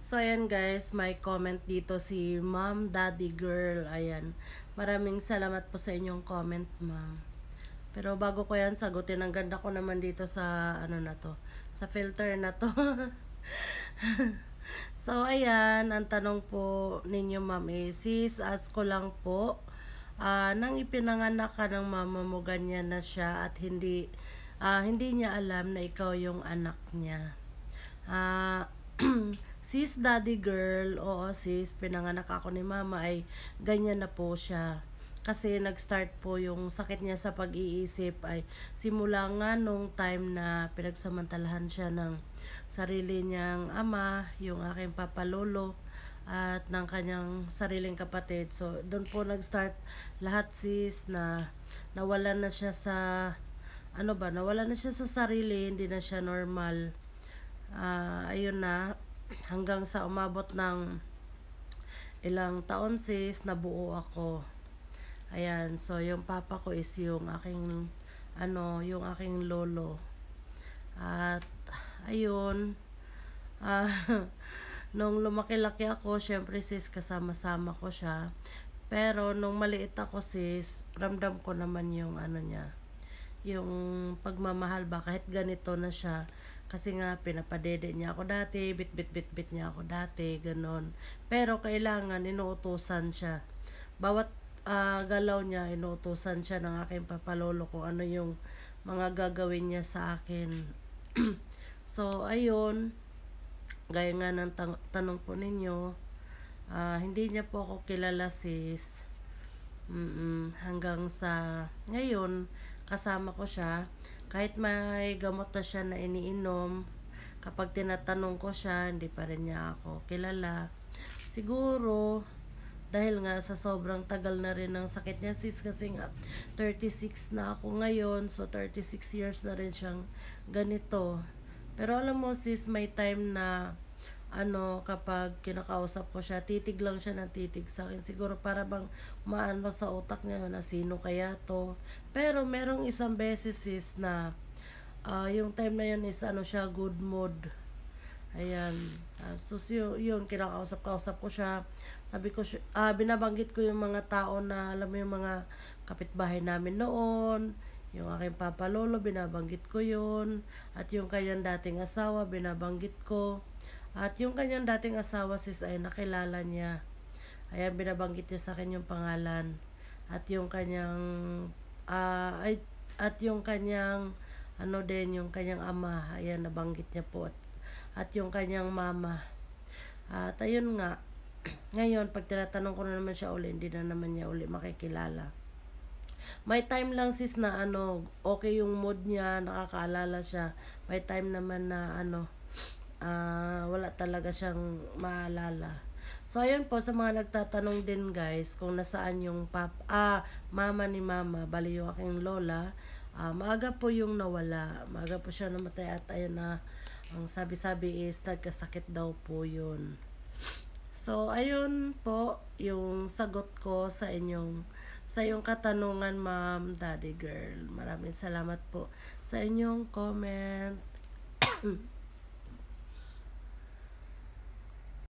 So, ayan guys, may comment dito si Ma'am Daddy Girl. Ayan. Maraming salamat po sa inyong comment, ma'am. Pero bago ko yan sagutin, ang ganda ko naman dito sa, ano na to, sa filter na to. So, ayan, ang tanong po ninyo, ma'am, sis, ask ko lang po, nang ipinanganak ka ng mama mo, ganyan na siya at hindi niya alam na ikaw yung anak niya. Sis Daddy Girl, oo sis, pinanganak ako ni mama ay ganyan na po siya. Kasi nag-start po yung sakit niya sa pag-iisip ay simula nga nung time na pinagsamantalahan siya ng sarili niyang ama, yung aking papalolo, at ng kanyang sariling kapatid. So, doon po nag-start lahat sis na nawalan na siya sa, nawalan na siya sa sarili, hindi na siya normal. Ayun na, hanggang sa umabot ng ilang taon sis, nabuo ako. Ayan, so yung papa ko is yung aking lolo. At ayun, nung lumaki-laki ako, syempre sis, kasama-sama ko siya. Pero nung maliit ako sis, ramdam ko naman yung niya, yung pagmamahal ba, kahit ganito na siya. Kasi nga, pinapadede niya ako dati, bit niya ako dati, ganon. Pero kailangan, inuutusan siya. Bawat galaw niya, inuutusan siya ng aking papalolo kung ano yung mga gagawin niya sa akin. So, ayun, gaya nga ng tanong po ninyo, hindi niya po ako kilala sis. Hanggang sa ngayon, kasama ko siya. Kahit may gamot na siya na iniinom, kapag tinatanong ko siya, hindi pa rin niya ako kilala. Siguro, dahil nga sa sobrang tagal na rin ng sakit niya sis, kasi nga 36 na ako ngayon, so 36 years na rin siyang ganito. Pero alam mo sis, may time na kapag kinakausap ko siya, titig lang siya ng titig sa akin. Siguro para bang maano sa utak niya na sino kaya to. Pero merong isang beses sis na yung time na yun is siya, good mood. Ayan. So yun, kinakausap ko siya. Sabi ko, binabanggit ko yung mga tao na, alam mo yung mga kapitbahay namin noon, yung aking papalolo, binabanggit ko yun. At yung kanyang dating asawa, binabanggit ko. At yung kanyang dating asawa sis ay nakilala niya. Ayan, binabanggit niya sa akin yung pangalan. At yung kanyang yung kanyang yung kanyang ama, ayan, nabanggit niya po. At yung kanyang mama. At ayun nga, ngayon pag tinatanong ko na naman siya uli, hindi na naman niya uli makikilala. May time lang sis na okay yung mood niya, nakakaalala siya. May time naman na wala talaga siyang maalala. So ayun po, sa mga nagtatanong din guys kung nasaan yung mama ni mama, bali yung aking lola, maaga po yung nawala, maaga po siya namatay. At ayun na, ang sabi-sabi is nagkasakit daw po yun. So ayun po yung sagot ko sa iyong katanungan, Ma'am Daddy Girl. Maraming salamat po sa inyong comment.